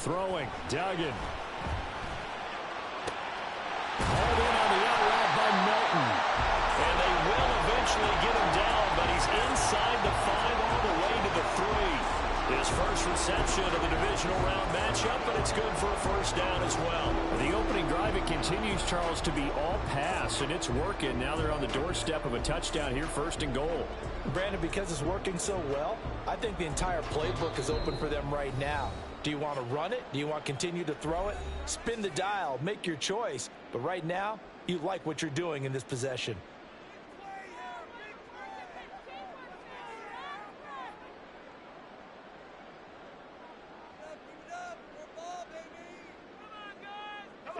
Throwing, Duggan. Hauled in on the out route by Melton. And they will eventually get him down, but he's inside the 5 all the way to the 3. His first reception of the divisional round matchup, but it's good for a first down as well. The opening drive, it continues, Charles, to be all pass, and it's working. Now they're on the doorstep of a touchdown here, 1st and goal. Brandon, because it's working so well, I think the entire playbook is open for them right now. Do you want to run it? Do you want to continue to throw it? Spin the dial, make your choice. But right now, you like what you're doing in this possession.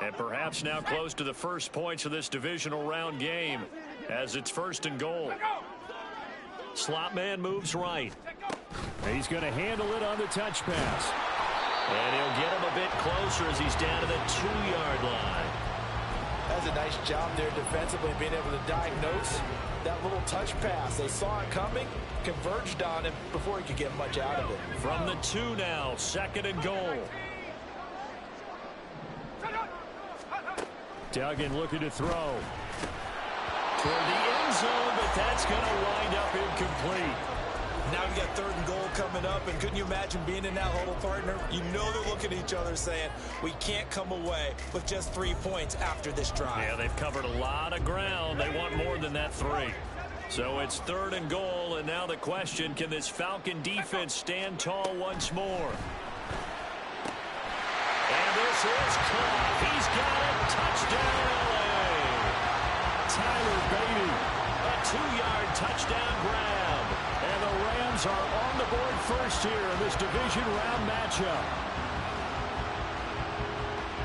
And perhaps now close to the first points of this divisional round game as it's 1st and goal. Slot man moves right. He's going to handle it on the touch pass. And he'll get him a bit closer as he's down to the 2-yard line. That's a nice job there defensively, being able to diagnose that little touch pass. They saw it coming, converged on him before he could get much out of it. From the 2 now, 2nd and goal. Duggan looking to throw. Toward the end zone, but that's going to wind up incomplete. Now you got 3rd and goal coming up, and couldn't you imagine being in that huddle, partner? You know they're looking at each other saying, we can't come away with just 3 points after this drive. Yeah, they've covered a lot of ground. They want more than that 3. So it's 3rd and goal, and now the question, can this Falcon defense stand tall once more? And this is caught. He's got it. Touchdown, LA. Tyler Beatty, a 2-yard touchdown grab. And the Rams are on the board first here in this division round matchup.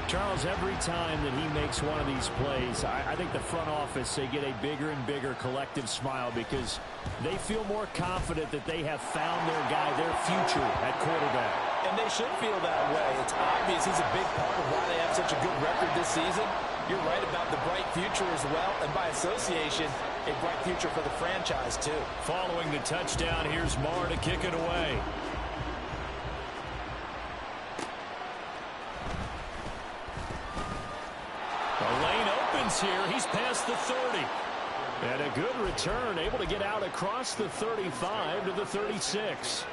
Charles, every time that he makes one of these plays, I think the front office, they get a bigger and bigger collective smile because they feel more confident that they have found their guy, their future at quarterback. And they should feel that way. It's obvious he's a big part of why they have such a good record this season. You're right about the bright future as well, and by association, a bright future for the franchise too. Following the touchdown, here's Marr to kick it away. The lane opens here. He's past the 30. And a good return, able to get out across the 35 to the 36.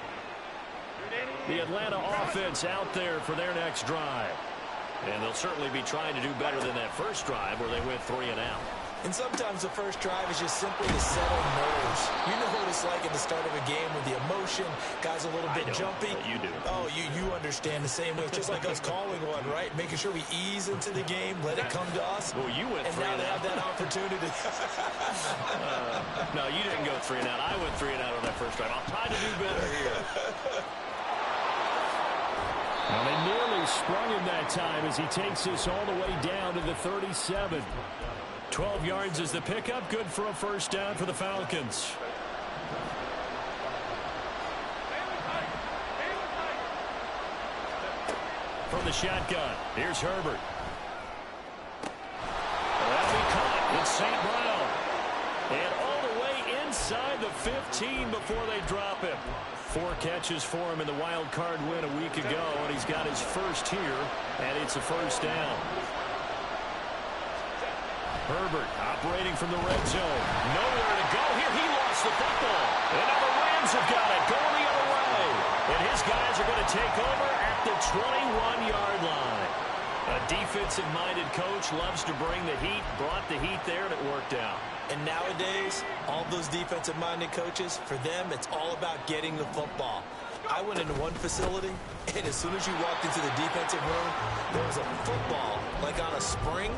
The Atlanta offense out there for their next drive. And they'll certainly be trying to do better than that first drive where they went 3 and out. And sometimes the first drive is just simply to settle nerves. You know what it's like at the start of a game with the emotion, guys a little bit jumpy. You do. Oh, you understand the same way. It's just like us calling one, right? Making sure we ease into the game, let it come to us. Well, you went and 3 now and they out. have that opportunity. No, you didn't go 3 and out. I went 3 and out on that first drive. I'll try to do better here. Well, they nearly sprung him that time as he takes this all the way down to the 37. 12 yards is the pickup. Good for a first down for the Falcons. From the shotgun, here's Herbert. That'll be caught. It's St. Brown. And all the way inside the 15 before they drop him. 4 catches for him in the wild card win a week ago, and he's got his first here, and it's a first down. Herbert operating from the red zone. Nowhere to go here. He lost the football. And now the Rams have got it going the other way. And his guys are going to take over at the 21-yard line. A defensive-minded coach loves to bring the heat, brought the heat there, and it worked out. And nowadays, all those defensive-minded coaches, for them, it's all about getting the football. I went into one facility, and as soon as you walked into the defensive room, there was a football, like on a spring,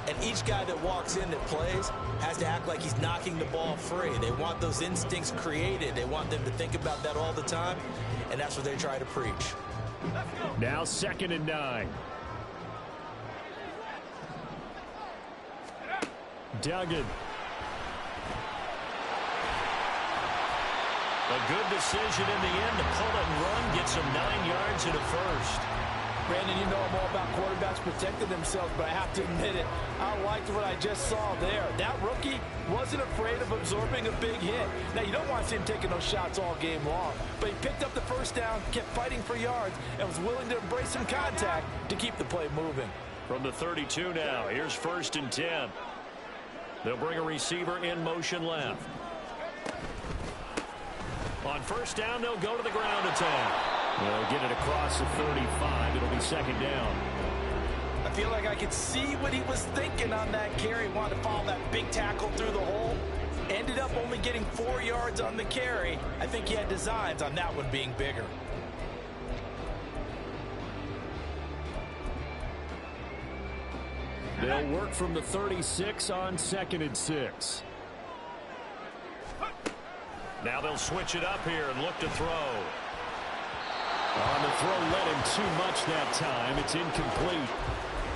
and each guy that walks in that plays has to act like he's knocking the ball free. They want those instincts created. They want them to think about that all the time, and that's what they try to preach. Now 2nd and 9. Duggan. A good decision in the end to pull it and run, get some 9 yards and a first. Brandon, you know I'm all about quarterbacks protecting themselves, but I have to admit it. I liked what I just saw there. That rookie wasn't afraid of absorbing a big hit. Now, you don't want to see him taking those shots all game long, but he picked up the first first down, kept fighting for yards, and was willing to embrace some contact to keep the play moving. From the 32 now, here's 1st and 10. They'll bring a receiver in motion left. On 1st down, they'll go to the ground attack. They'll get it across the 35. It'll be 2nd down. I feel like I could see what he was thinking on that carry. Wanted to follow that big tackle through the hole. Ended up only getting 4 yards on the carry. I think he had designs on that one being bigger. They'll work from the 36 on 2nd and 6. Now they'll switch it up here and look to throw. On the throw, led him too much that time. It's incomplete.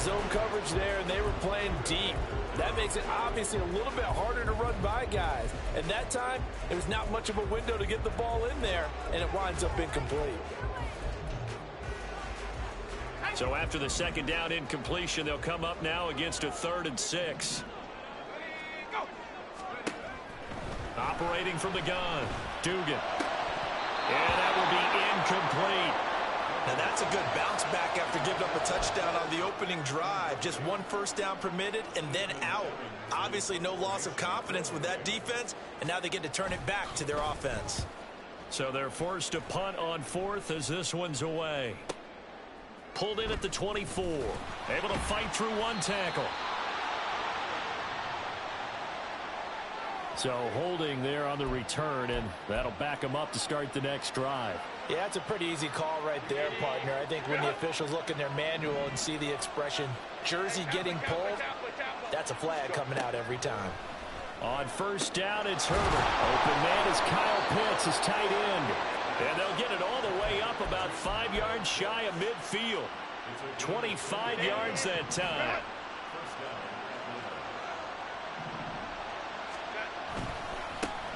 Zone coverage there, and they were playing deep. That makes it obviously a little bit harder to run by guys. And that time, there was not much of a window to get the ball in there, and it winds up incomplete. So after the 2nd down incompletion, they'll come up now against a 3rd and 6. Operating from the gun, Dugan. And that will be incomplete. Now that's a good bounce back after giving up a touchdown on the opening drive. Just 1 first down permitted and then out. Obviously no loss of confidence with that defense, and now they get to turn it back to their offense. So they're forced to punt on 4th as this one's away. Pulled in at the 24. Able to fight through 1 tackle. So holding there on the return, and that'll back them up to start the next drive. Yeah, that's a pretty easy call right there, partner. I think when the officials look in their manual and see the expression, jersey getting pulled, that's a flag coming out every time. On 1st down, it's Herbert. Open man is Kyle Pitts, his tight end. And they'll get it all the way up about 5 yards shy of midfield. 25 yards that time.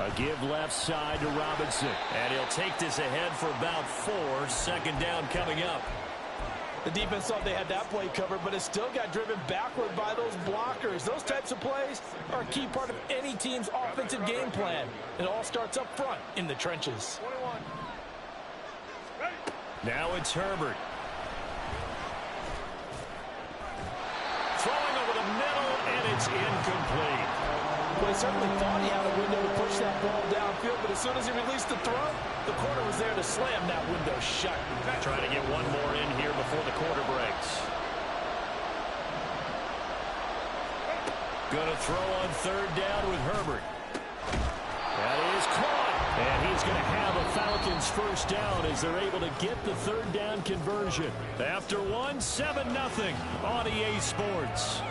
A give left side to Robinson. And he'll take this ahead for about 4. 2nd down coming up. The defense thought they had that play covered, but it still got driven backward by those blockers. Those types of plays are a key part of any team's offensive game plan. It all starts up front in the trenches. Now it's Herbert. Throwing over the middle, and it's incomplete. Well, he certainly thought he had a window to push that ball downfield, but as soon as he released the throw, the corner was there to slam that window shut. Trying to get one more in here before the quarter breaks. Going to throw on 3rd down with Herbert. That is caught. And he's going to have a Falcons 1st down as they're able to get the 3rd down conversion. After 1, 7-0 on EA Sports.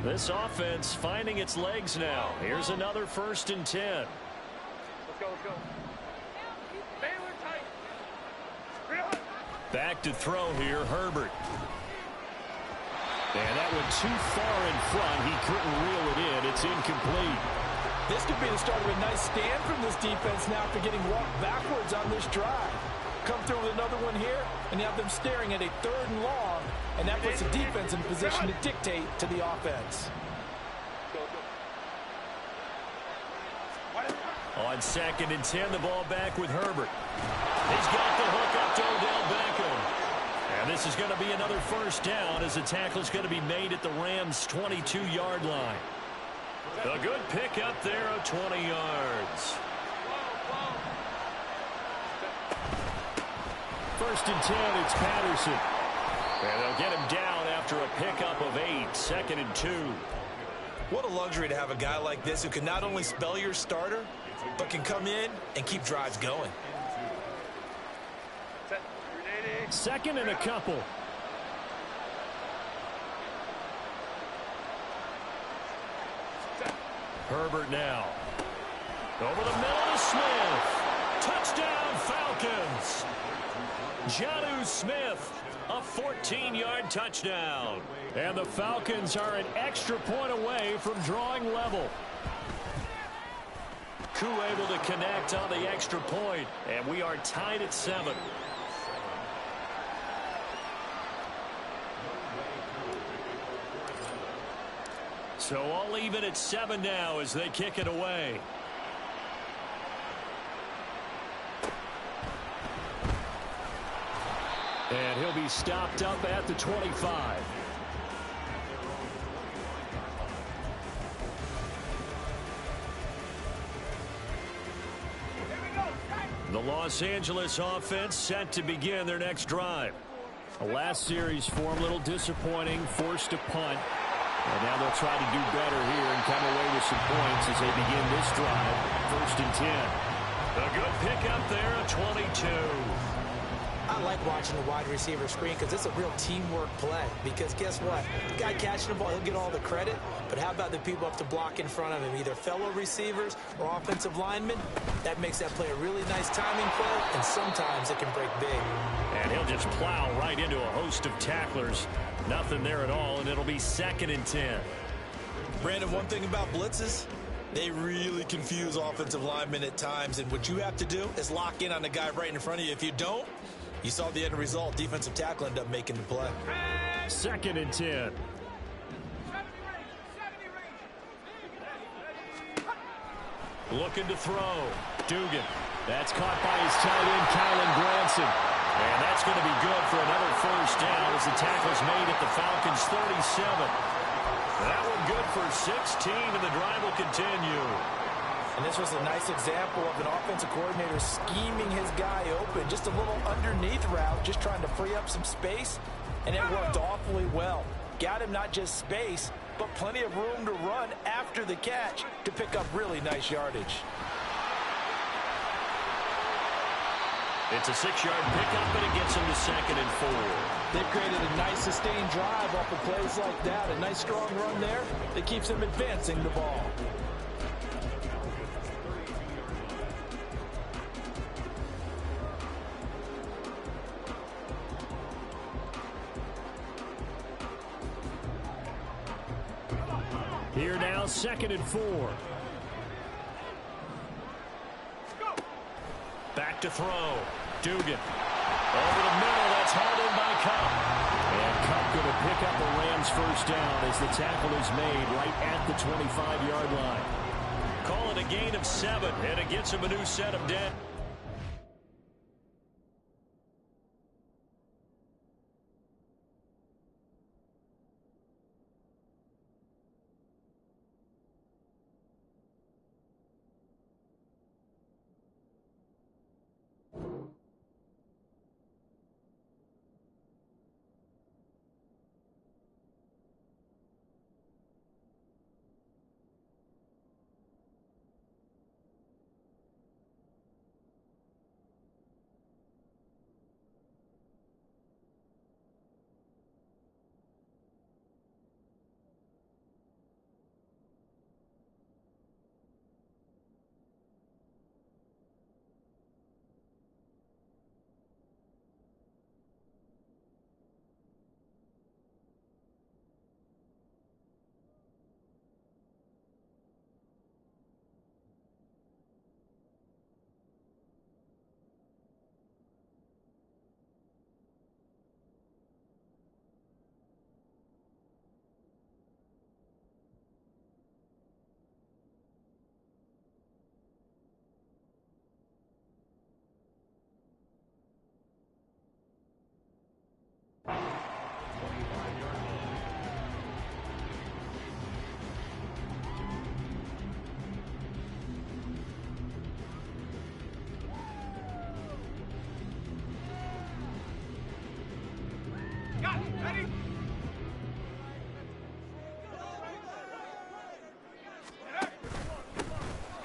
This offense finding its legs now. Here's another 1st and 10. Let's go, let's go. Baylor tight. Back to throw here, Herbert. And that went too far in front. He couldn't reel it in. It's incomplete. This could be the start of a nice stand from this defense now after getting walked backwards on this drive. Come through with another one here, and you have them staring at a 3rd and long, and that puts the defense in position to dictate to the offense. On 2nd and 10, the ball back with Herbert. He's got the hook up to Odell Beckham. And this is going to be another 1st down as the tackle is going to be made at the Rams' 22-yard line. A good pickup there of 20 yards. 1st and 10, it's Patterson. And they'll get him down after a pickup of 8, 2nd and 2. What a luxury to have a guy like this who can not only spell your starter, but can come in and keep drives going. 2nd and a couple. Herbert now. Over the middle to Smith. Touchdown, Falcons. Jonnu Smith, a 14-yard touchdown. And the Falcons are an extra point away from drawing level. Koo able to connect on the extra point, and we are tied at 7. So all even at 7 now as they kick it away. And he'll be stopped up at the 25. The Los Angeles offense set to begin their next drive. The last series for them, a little disappointing, forced to punt. And now they'll try to do better here and come away with some points as they begin this drive. 1st and 10. A good pickup there, a 22. I like watching the wide receiver screen because it's a real teamwork play. Because guess what? The guy catching the ball, he'll get all the credit. But how about the people up to block in front of him? Either fellow receivers or offensive linemen. That makes that play a really nice timing play. And sometimes it can break big. And he'll just plow right into a host of tacklers. Nothing there at all, and it'll be 2nd and 10. Brandon, one thing about blitzes, they really confuse offensive linemen at times. And what you have to do is lock in on the guy right in front of you. If you don't, you saw the end result. Defensive tackle ended up making the play. 2nd and 10. Looking to throw. Dugan. That's caught by his tight end, Kylen Granson. And that's going to be good for another 1st down as the tackle's made at the Falcons' 37. That one good for 16, and the drive will continue. And this was a nice example of an offensive coordinator scheming his guy open. Just a little underneath route, just trying to free up some space, and it worked awfully well. Got him not just space, but plenty of room to run after the catch to pick up really nice yardage. It's a 6-yard pickup, and it gets him to 2nd and 4. They've created a nice sustained drive off of plays like that. A nice strong run there that keeps them advancing the ball. Here now, 2nd and 4. Back to throw. Dugan. Over the middle, that's hauled in by Kupp. And Kupp going to pick up a Rams 1st down as the tackle is made right at the 25-yard line. Call it a gain of 7, and it gets him a new set of dead.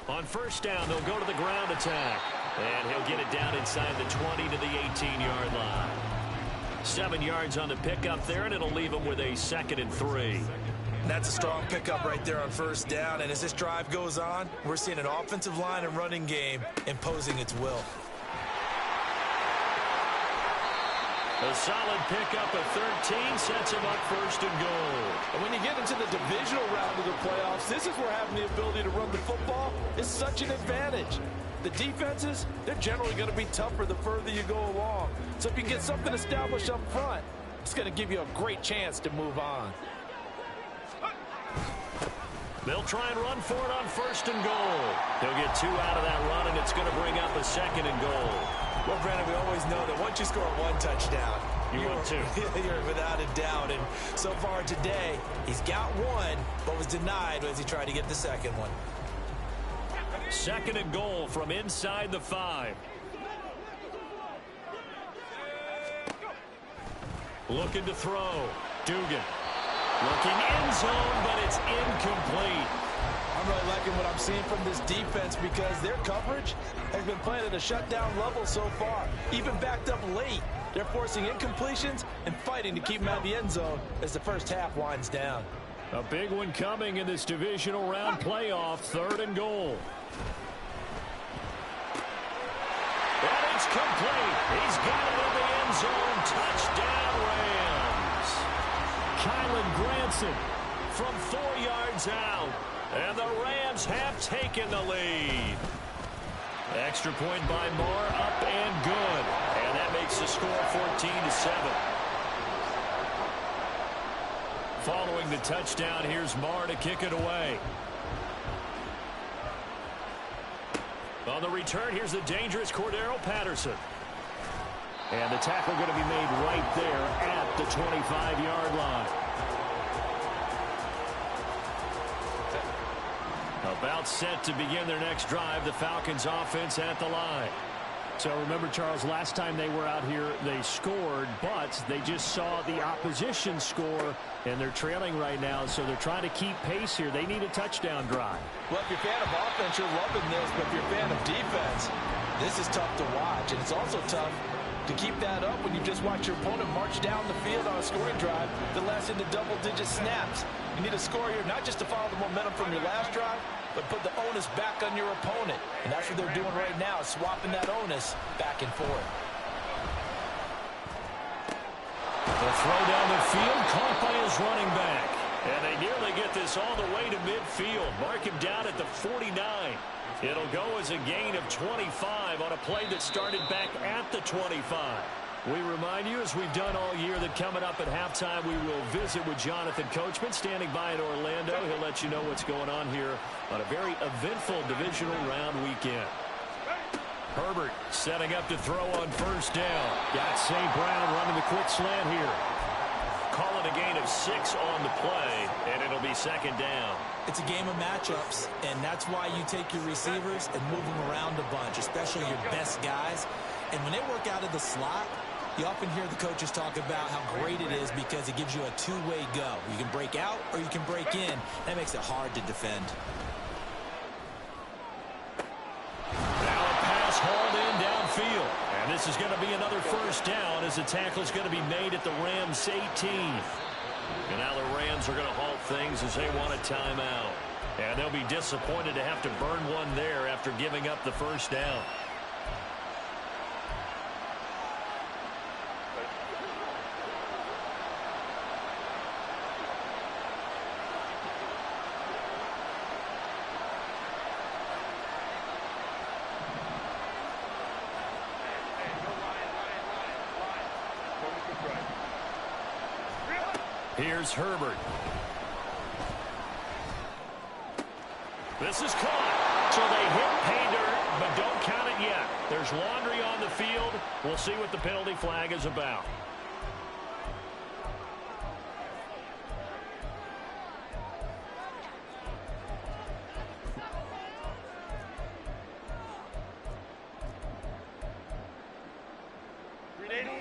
On 1st down, they'll go to the ground attack. And he'll get it down inside the 20 to the 18-yard line. 7 yards on the pickup there, and it'll leave him with a 2nd and 3. That's a strong pickup right there on 1st down. And as this drive goes on, we're seeing an offensive line and running game imposing its will. A solid pickup at 13 sets him up 1st and goal. And when you get into the divisional round of the playoffs, this is where having the ability to run the football is such an advantage. The defenses, they're generally going to be tougher the further you go along. So if you can get something established up front, it's going to give you a great chance to move on. They'll try and run for it on 1st and goal. They'll get 2 out of that run, and it's going to bring up a 2nd and goal. Well, Brandon, we always know that once you score 1 touchdown, you're 2. You're without a doubt. And so far today, he's got 1, but was denied as he tried to get the 2nd one. 2nd and goal from inside the 5. Looking to throw. Dugan. Looking end zone, but it's incomplete. I'm really liking what I'm seeing from this defense because their coverage has been playing at a shutdown level so far. Even backed up late, they're forcing incompletions and fighting to keep them out of the end zone as the first half winds down. A big one coming in this divisional round playoff. 3rd and goal. And it's complete. He's got it in the end zone. Touchdown, Rams. Kylen Granson from 4 yards out. And the Rams have taken the lead. Extra point by Marr, up and good. And that makes the score 14-7. Following the touchdown, here's Marr to kick it away. On the return, here's the dangerous Cordero Patterson. And the tackle going to be made right there at the 25-yard line. About set to begin their next drive. The Falcons offense at the line. So remember, Charles, last time they were out here, they scored, but they just saw the opposition score, and they're trailing right now, so they're trying to keep pace here. They need a touchdown drive. Well, if you're a fan of offense, you're loving this, but if you're a fan of defense, this is tough to watch, and it's also tough to keep that up when you just watch your opponent march down the field on a scoring drive that lasts into double-digit snaps. You need a score here, not just to follow the momentum from your last drive, but put the onus back on your opponent. And that's what they're doing right now, swapping that onus back and forth. The throw down the field, caught by his running back. And they nearly get this all the way to midfield. Mark him down at the 49. It'll go as a gain of 25 on a play that started back at the 25. We remind you, as we've done all year, that coming up at halftime, we will visit with Jonathan Coachman, standing by in Orlando. He'll let you know what's going on here on a very eventful divisional round weekend. Herbert setting up to throw on 1st down. Got St. Brown running the quick slant here. Calling a gain of 6 on the play, and it'll be 2nd down. It's a game of matchups, and that's why you take your receivers and move them around a bunch, especially your best guys. And when they work out of the slot, you often hear the coaches talk about how great it is because it gives you a two-way go. You can break out or you can break in. That makes it hard to defend. Now a pass hauled in downfield. And this is going to be another 1st down as the tackle is going to be made at the Rams 18. And now the Rams are going to halt things as they want a timeout. And they'll be disappointed to have to burn one there after giving up the 1st down. Here's Herbert. This is caught. So they hit pay dirt, but don't count it yet. There's laundry on the field. We'll see what the penalty flag is about.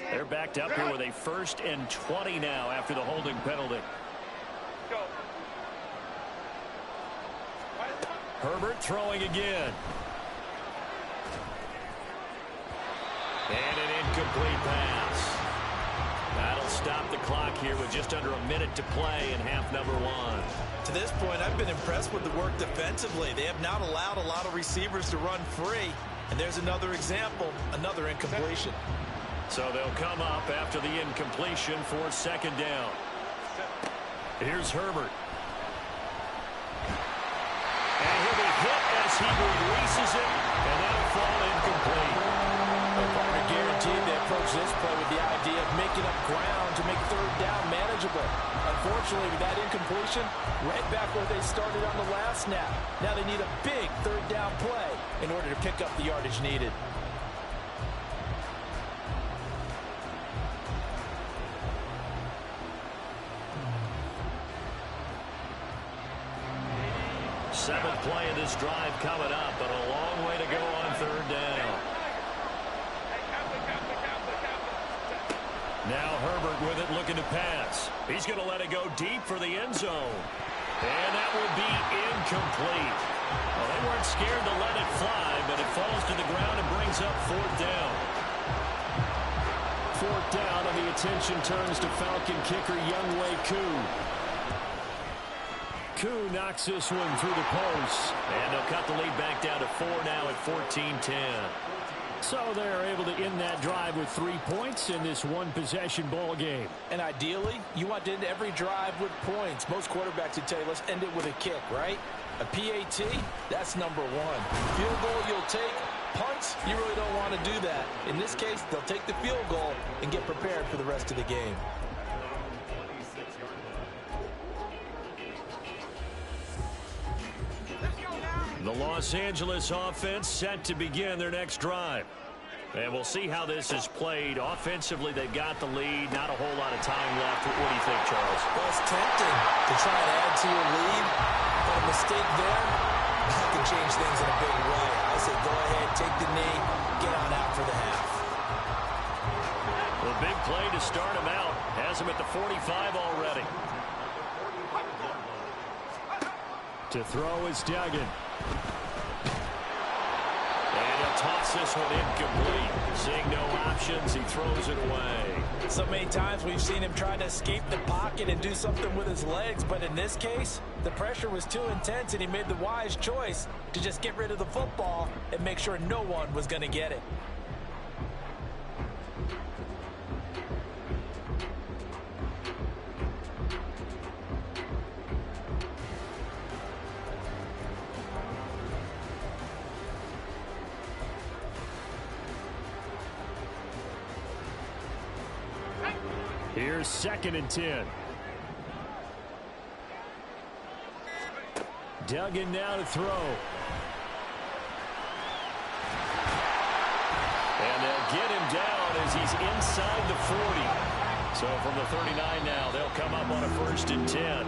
They're backed up here with a 1st and 20 now after the holding penalty. Herbert throwing again. And an incomplete pass. That'll stop the clock here with just under a minute to play in half number 1. To this point, I've been impressed with the work defensively. They have not allowed a lot of receivers to run free. And there's another example, another incompletion. So they'll come up after the incompletion for 2nd down. Here's Herbert. And he'll be hit as he releases it, and that'll fall incomplete. Partner guaranteed they approach this play with the idea of making up ground to make third down manageable. Unfortunately, with that incompletion, right back where they started on the last snap. Now they need a big third down play in order to pick up the yardage needed. Seventh play of this drive coming up, but a long way to go on third down. Now Herbert with it, looking to pass. He's going to let it go deep for the end zone. And that will be incomplete. Well, they weren't scared to let it fly, but it falls to the ground and brings up fourth down. Fourth down, and the attention turns to Falcon kicker Younghoe Koo. Koo knocks this one through the post. And they'll cut the lead back down to 4 now at 14-10. So they're able to end that drive with 3 points in this one-possession ball game. And ideally, you want to end every drive with points. Most quarterbacks would tell you, let's end it with a kick, right? A PAT, that's number one. Field goal you'll take. Punts, you really don't want to do that. In this case, they'll take the field goal and get prepared for the rest of the game. The Los Angeles offense set to begin their next drive. And we'll see how this is played. Offensively, they've got the lead. Not a whole lot of time left. What do you think, Charles? Well, it's tempting to try and add to your lead. But a mistake there, that can change things in a big way. I say go ahead, take the knee, get on out for the half. The big play to start him out. Has him at the 45 already. To throw is Duggan. And he'll toss this one incomplete. Seeing no options, he throws it away. So many times we've seen him try to escape the pocket and do something with his legs, but in this case, the pressure was too intense and he made the wise choice to just get rid of the football and make sure no one was going to get it. Here's 2nd and 10. Duggan now to throw. And they'll get him down as he's inside the 40. So from the 39 now, they'll come up on a 1st and 10.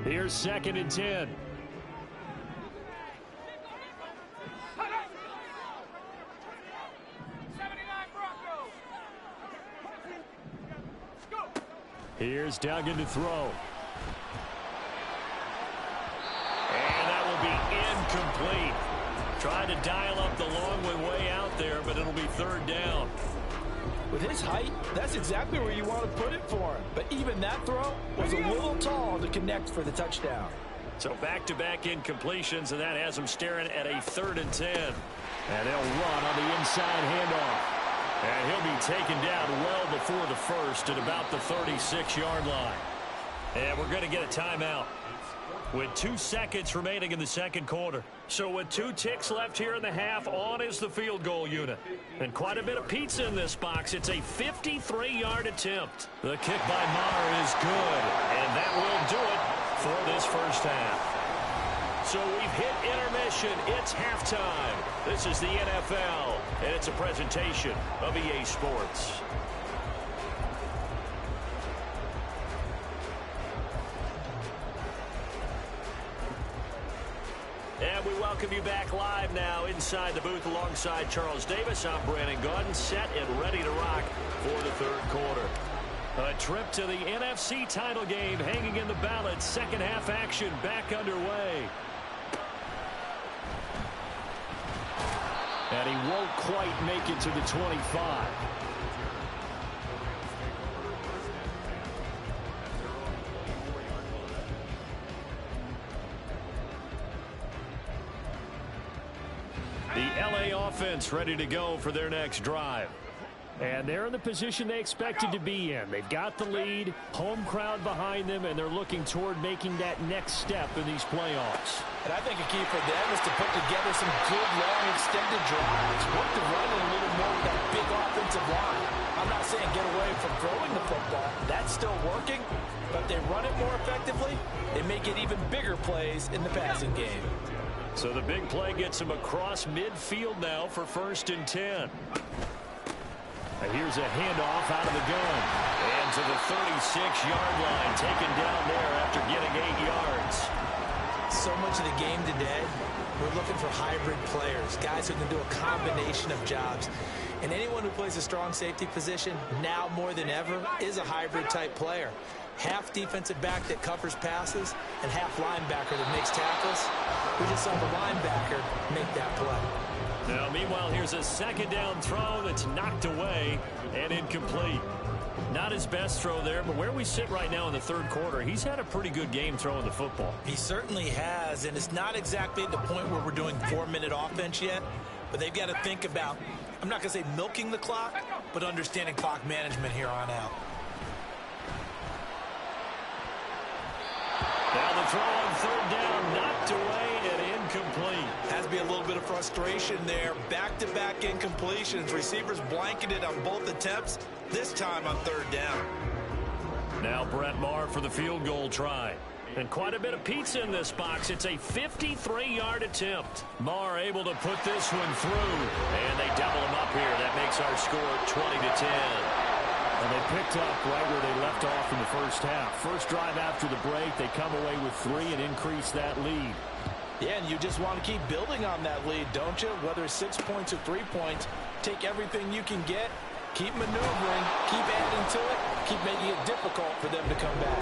Here's 2nd and 10. Here's Duggan to throw. And that will be incomplete. Tried to dial up the long way out there, but it'll be 3rd down. With his height, that's exactly where you want to put it for him. But even that throw was a little tall to connect for the touchdown. So back-to-back incompletions, and that has him staring at a 3rd and 10. And they'll run on the inside handoff. And he'll be taken down well before the 1st at about the 36-yard line. And we're going to get a timeout with 2 seconds remaining in the 2nd quarter. So with 2 ticks left here in the half, on is the field goal unit. And quite a bit of pizza in this box. It's a 53-yard attempt. The kick by Maher is good, and that will do it for this first half. So we've hit intermission. It's halftime. This is the NFL, and it's a presentation of EA Sports. And we welcome you back live now inside the booth alongside Charles Davis. I'm Brandon Gaudin, set and ready to rock for the 3rd quarter. A trip to the NFC title game hanging in the balance. Second half action back underway. And he won't quite make it to the 25. The LA offense ready to go for their next drive. And they're in the position they expected to be in. They've got the lead, home crowd behind them, and they're looking toward making that next step in these playoffs. And I think a key for them is to put together some good, long, extended drives. Work the run a little more with that big offensive line. I'm not saying get away from throwing the football. That's still working. But if they run it more effectively, they may get even bigger plays in the passing game. So the big play gets him across midfield now for 1st and 10. Here's a handoff out of the gun. And to the 36-yard line, taken down there after getting 8 yards. So much of the game today, we're looking for hybrid players, guys who can do a combination of jobs. And anyone who plays a strong safety position, now more than ever, is a hybrid-type player. Half defensive back that covers passes and half linebacker that makes tackles. We just saw the linebacker make that play. Now, meanwhile, here's a 2nd down throw that's knocked away and incomplete. Not his best throw there, but where we sit right now in the 3rd quarter, he's had a pretty good game throwing the football. He certainly has, and it's not exactly at the point where we're doing 4-minute offense yet, but they've got to think about, I'm not going to say milking the clock, but understanding clock management here on out. Now the throw on 3rd down, knocked away and incomplete. Has to be a little bit of frustration there. Back-to-back incompletions. Receivers blanketed on both attempts, this time on 3rd down. Now Brett Maher for the field goal try. And quite a bit of pizza in this box. It's a 53-yard attempt. Maher able to put this one through. And they double him up here. That makes our score 20-10. And they picked up right where they left off in the first half. First drive after the break, they come away with 3 and increase that lead. Yeah, and you just want to keep building on that lead, don't you? Whether it's 6 points or 3 points, take everything you can get, keep maneuvering, keep adding to it, keep making it difficult for them to come back.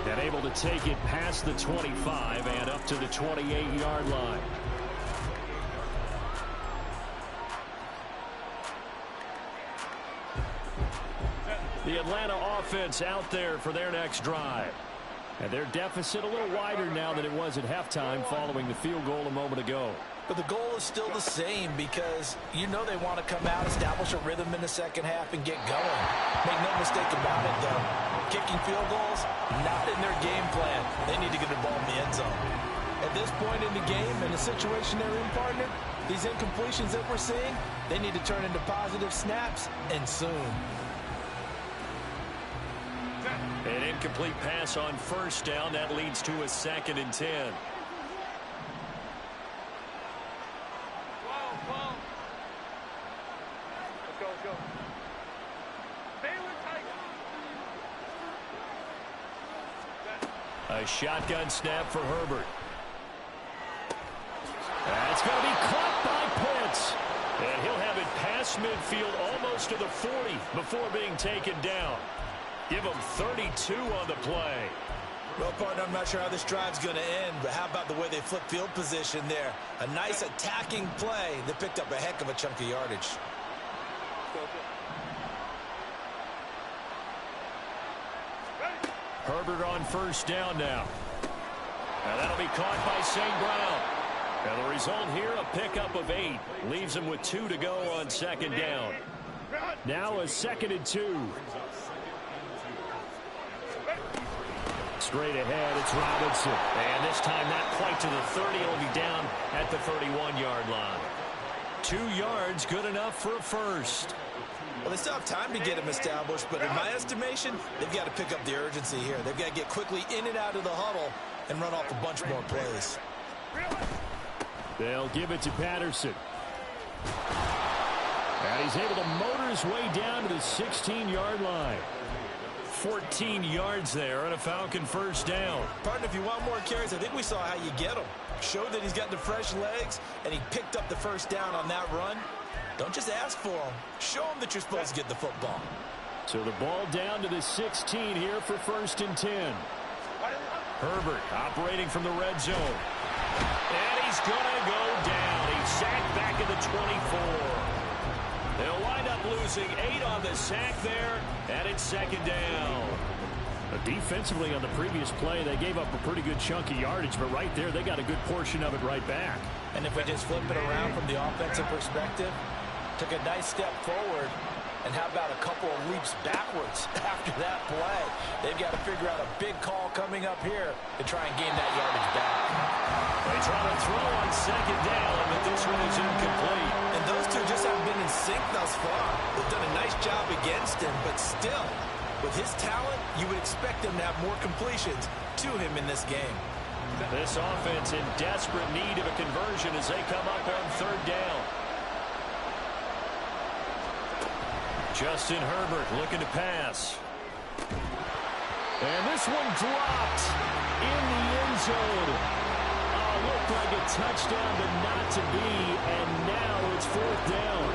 And able to take it past the 25 and up to the 28-yard line. The Atlanta offense out there for their next drive. And their deficit a little wider now than it was at halftime following the field goal a moment ago. But the goal is still the same because you know they want to come out, establish a rhythm in the second half, and get going. Make no mistake about it, though. Kicking field goals, not in their game plan. They need to get the ball in the end zone. At this point in the game, in the situation they're in, partner, these incompletions that we're seeing, they need to turn into positive snaps, and soon. An incomplete pass on 1st down. That leads to a 2nd and 10. Let's go. A shotgun snap for Herbert. That's going to be caught by Pitts. And he'll have it past midfield almost to the 40 before being taken down. Give him 32 on the play. Well, partner, I'm not sure how this drive's going to end, but how about the way they flip field position there? A nice attacking play that picked up a heck of a chunk of yardage. Herbert on 1st down now. And that'll be caught by St. Brown. And the result here, a pickup of 8. Leaves him with 2 to go on 2nd down. Now a 2nd and 2. Straight ahead, it's Robinson. And this time not quite to the 30. It'll be down at the 31-yard line. 2 yards, good enough for a first. Well, they still have time to get him established, but in my estimation, they've got to pick up the urgency here. They've got to get quickly in and out of the huddle and run off a bunch more plays. They'll give it to Patterson. And he's able to motor his way down to the 16-yard line. 14 yards there on a Falcon 1st down. Partner, if you want more carries, I think we saw how you get them. Showed that he's got the fresh legs, and he picked up the 1st down on that run. Don't just ask for him. Show him that you're supposed to get the football. So the ball down to the 16 here for 1st and 10. Herbert operating from the red zone. And he's going to go down. He's sacked back at the 24. They'll wind up losing 8 on the sack there, and it's 2nd down. Defensively on the previous play, they gave up a pretty good chunk of yardage, but right there, they got a good portion of it right back. And if we just flip it around from the offensive perspective, took a nice step forward, and how about a couple of leaps backwards after that play? They've got to figure out a big call coming up here to try and gain that yardage back. They try to throw on second down, but this one is incomplete. And those two just haven't been in sync thus far. They've done a nice job against him, but still, with his talent, you would expect him to have more completions to him in this game. This offense in desperate need of a conversion as they come up on third down. Justin Herbert looking to pass. And this one dropped in the end zone. Looked like a touchdown, but not to be. And now it's fourth down.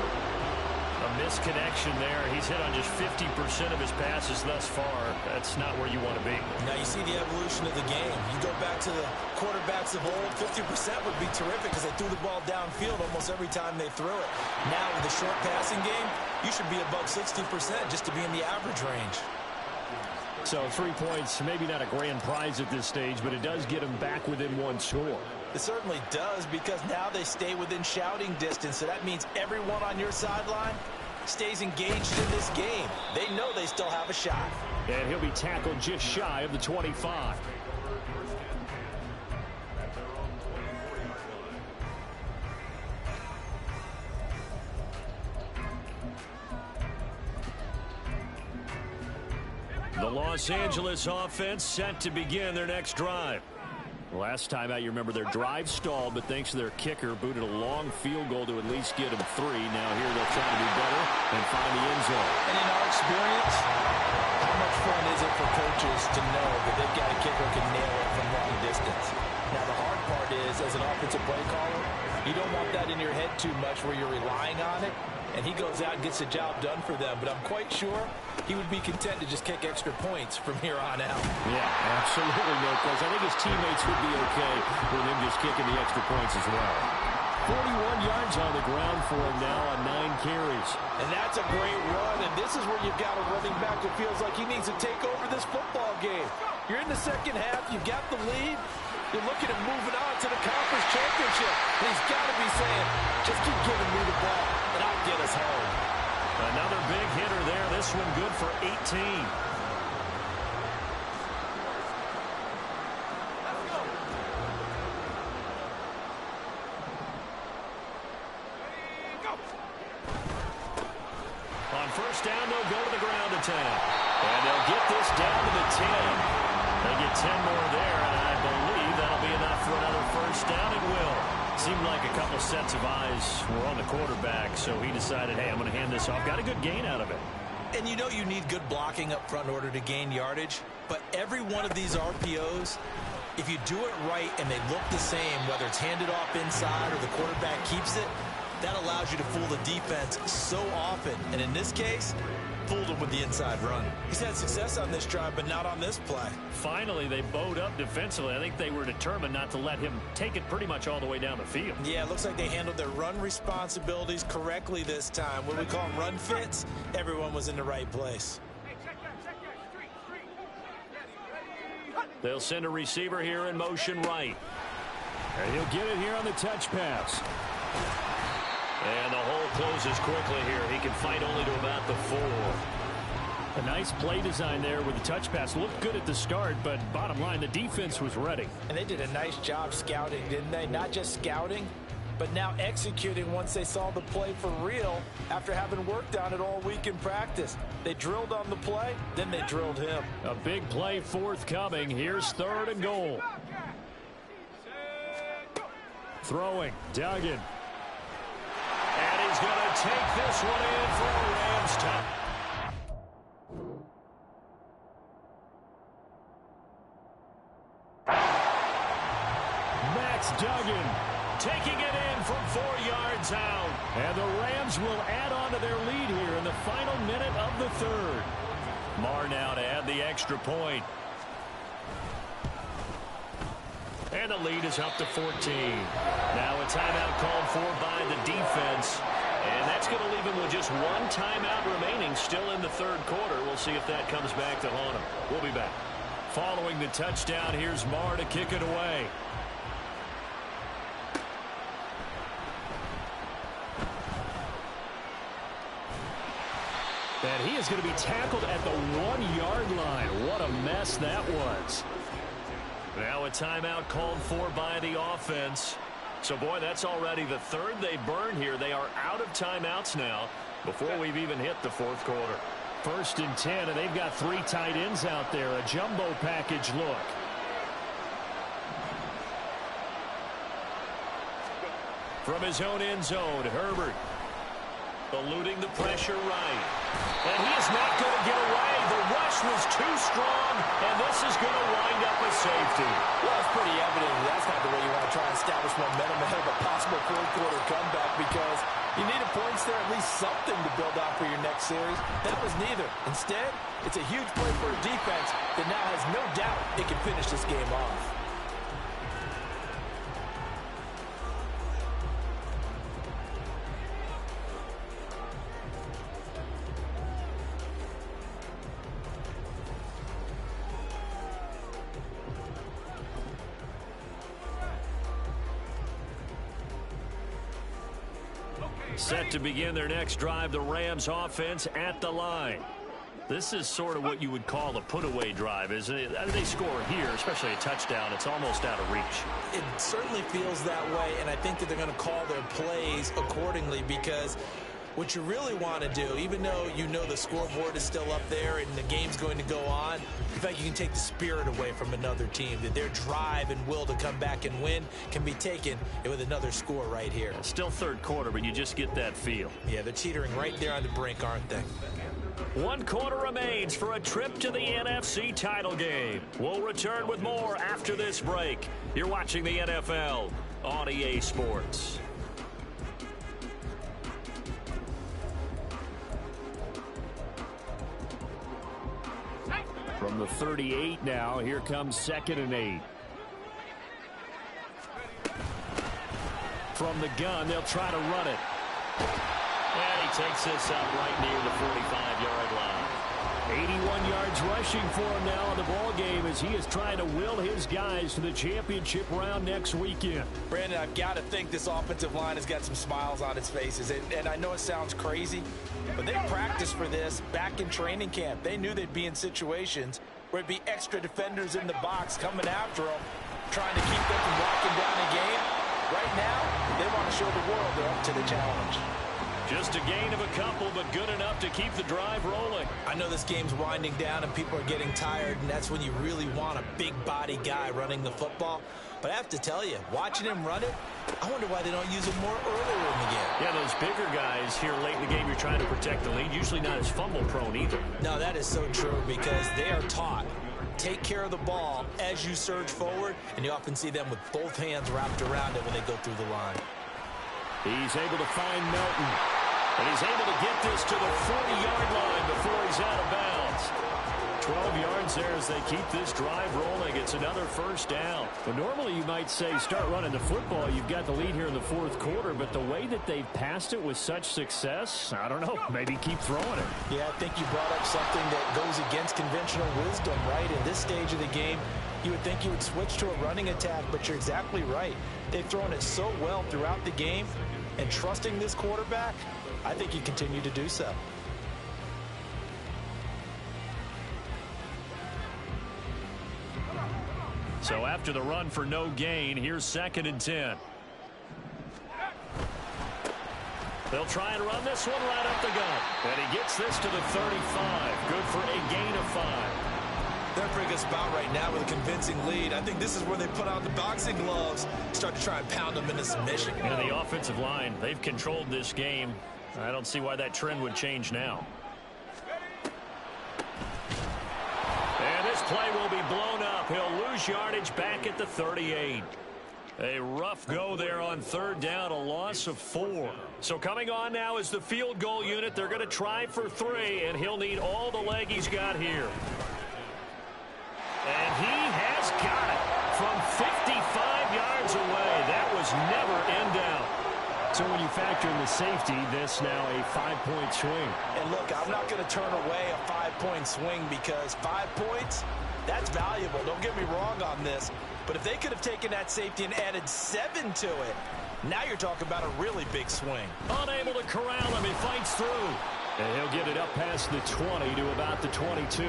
A misconnection there. He's hit on just 50% of his passes thus far. That's not where you want to be. Now you see the evolution of the game. You go back to the quarterbacks of old, 50% would be terrific because they threw the ball downfield almost every time they threw it. Now with the short passing game, you should be above 60% just to be in the average range. So 3 points, maybe not a grand prize at this stage, but it does get them back within one score. It certainly does, because now they stay within shouting distance. So that means everyone on your sideline stays engaged in this game. They know they still have a shot. And he'll be tackled just shy of the 25. The Los Angeles offense set to begin their next drive. Last time out, you remember their drive stalled, but thanks to their kicker, booted a long field goal to at least get them 3. Now here they'll try to do better and find the end zone. And in our experience, how much fun is it for coaches to know that they've got a kicker who can nail it from long distance? Now the hard part is, as an offensive play caller, you don't want that in your head too much where you're relying on it, and he goes out and gets the job done for them. But I'm quite sure he would be content to just kick extra points from here on out. Yeah, absolutely no question. I think his teammates would be okay with him just kicking the extra points as well. 41 yards on the ground for him now on 9 carries. And that's a great run, and this is where you've got a running back that feels like he needs to take over this football game. You're in the second half, you've got the lead, you're looking at moving on to the conference championship. And he's got to be saying, just keep giving me the ball, and I'll get us home. Another big hitter there. This one good for 18. On first down, they'll go to the ground attack. And they'll get this down to the 10. They get 10 more there, and I believe that'll be enough for another first down. It will. Seemed like a couple sets of eyes were on the quarterback, so he decided, hey, I'm going to hand this off. Got a good gain out of it. And you know you need good blocking up front in order to gain yardage, but every one of these RPOs, if you do it right and they look the same, whether it's handed off inside or the quarterback keeps it, that allows you to fool the defense so often. And in this case, fooled him with the inside run. He's had success on this drive, but not on this play. Finally, they bowed up defensively. I think they were determined not to let him take it pretty much all the way down the field. Yeah, it looks like they handled their run responsibilities correctly this time. What we call them run fits, everyone was in the right place. They'll send a receiver here in motion right. And he'll get it here on the touch pass. And the hole closes quickly here. He can fight only to about the 4. A nice play design there with the touch pass. Looked good at the start, but bottom line, the defense was ready. And they did a nice job scouting, didn't they? Not just scouting, but now executing once they saw the play for real after having worked on it all week in practice. They drilled on the play, then they drilled him. A big play forthcoming. Here's 3rd and goal. Throwing, Duggan. And he's going to take this one in for a Rams touchdown. Max Duggan Taking it in from 4 yards out. And the Rams will add on to their lead here in the final minute of the 3rd. Marr now to add the extra point. And the lead is up to 14. Now a timeout called for by the defense. And that's going to leave him with just 1 timeout remaining. still in the third quarter. We'll see if that comes back to haunt him. We'll be back. Following the touchdown, here's Marr to kick it away. And he is going to be tackled at the 1-yard line. What a mess that was. Now a timeout called for by the offense. So, boy, that's already the third they burned here. They are out of timeouts now before we've even hit the fourth quarter. 1st and 10, and they've got 3 tight ends out there. A jumbo package look. From his own end zone, Herbert eluding the pressure right. And he is not going to get away. The rush was too strong, and this is going to wind up a safety. Well, it's pretty evident that's not the way you want to try and establish momentum ahead of a possible fourth-quarter comeback, because you needed points there, at least something to build out for your next series. That was neither. Instead, it's a huge play for a defense that now has no doubt it can finish this game off. Set to begin their next drive, the Rams offense at the line. This is sort of what you would call a put-away drive, isn't it? They score here, especially a touchdown. It's almost out of reach. It certainly feels that way, and I think that they're going to call their plays accordingly, because what you really want to do, even though you know the scoreboard is still up there and the game's going to go on, in fact, you can take the spirit away from another team, that their drive and will to come back and win can be taken with another score right here. Still third quarter, but you just get that feel. Yeah, they're teetering right there on the brink, aren't they? 1 quarter remains for a trip to the NFC title game. We'll return with more after this break. You're watching the NFL on EA Sports. From the 38 now, here comes 2nd and 8. From the gun, they'll try to run it. And he takes this up right near the 45-yard line. 81 yards rushing for him now in the ball game as he is trying to will his guys to the championship round next weekend. Brandon, I've got to think this offensive line has got some smiles on its faces. And I know it sounds crazy, but they practiced for this back in training camp. They knew they'd be in situations where it'd be extra defenders in the box coming after them, trying to keep them from locking down a game. Right now, they want to show the world they're up to the challenge. Just a gain of a couple, but good enough to keep the drive rolling. I know this game's winding down and people are getting tired, and that's when you really want a big body guy running the football. But I have to tell you, watching him run it, I wonder why they don't use him more earlier in the game. Yeah, those bigger guys here late in the game, you're trying to protect the lead, usually not as fumble prone either. No, that is so true, because they are taught. Take care of the ball as you surge forward, and you often see them with both hands wrapped around it when they go through the line. He's able to find Melton, and he's able to get this to the 40-yard line before he's out of bounds. 12 yards there as they keep this drive rolling. It's another first down. But normally you might say start running the football. You've got the lead here in the fourth quarter, but the way that they've passed it with such success, I don't know, maybe keep throwing it. Yeah, I think you brought up something that goes against conventional wisdom, right? In this stage of the game, you would think you would switch to a running attack, but you're exactly right. They've thrown it so well throughout the game, and trusting this quarterback, I think you continue to do so. So after the run for no gain, here's 2nd and 10. They'll try and run this one right up the gut. And he gets this to the 35. Good for a gain of 5. They're in a pretty good spot right now with a convincing lead. I think this is where they put on the boxing gloves, start to try and pound them into submission. And the offensive line, they've controlled this game. I don't see why that trend would change now. And this play will be blown up. He'll lose yardage back at the 38. A rough go there on 3rd down, a loss of 4. So coming on now is the field goal unit. They're going to try for 3, and he'll need all the leg he's got here. And he has got it from 55 yards away. That was never in doubt. So when you factor in the safety, this now a 5-point swing. And look, I'm not going to turn away a 5-point swing because 5 points, that's valuable. Don't get me wrong on this. But if they could have taken that safety and added 7 to it, now you're talking about a really big swing. Unable to corral him. He fights through. And he'll get it up past the 20 to about the 22.